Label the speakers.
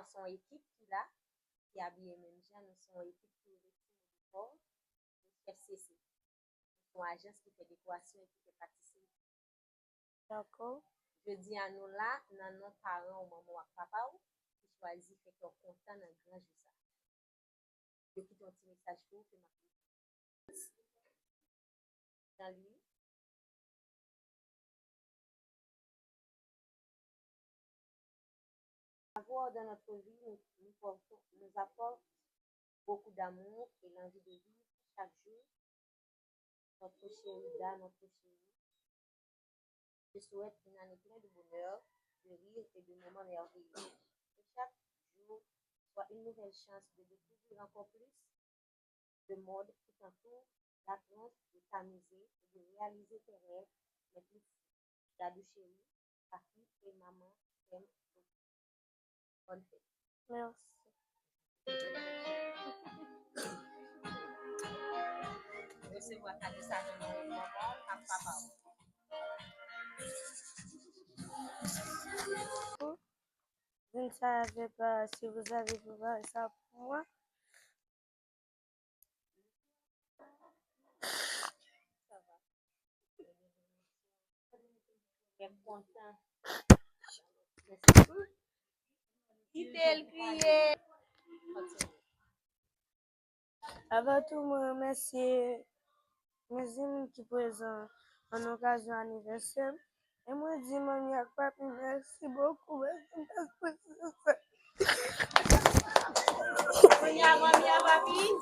Speaker 1: son équipe qui habille même gens, nous sommes équipe qui est fort, FCC. Son agence qui fait décoration et qui fait pâtisserie.
Speaker 2: D'accord.
Speaker 1: Je dis à nous là, dans nos parents, maman ou papa, qui choisit fait qu'on content dans le grand jour ça. Je quitte un petit message pour que ma dans lui. Avoir dans notre vie nous apporte beaucoup d'amour et l'envie de vivre chaque jour. Notre chérie, notre chérie. Je souhaite une année pleine de bonheur, de rire et de moments merveilleux. Que chaque jour soit une nouvelle chance de découvrir encore plus de mode qui t'entoure, d'apprendre, de t'amuser et de réaliser tes rêves les plus fous. Dadou chérie, papi et maman t'aiment beaucoup. Bonne fête.
Speaker 2: Merci.
Speaker 1: Recevoir ta message de maman à papa.
Speaker 2: Je ne savais pas si vous avez préparé ça pour moi.
Speaker 1: Ça va. Je suis content. Quittez le crier.
Speaker 2: Avant tout, je remercie mes amis qui sont présents en occasion anniversaire. Et moi, je dis, maman, à papi, merci beaucoup.
Speaker 1: Maman, papi.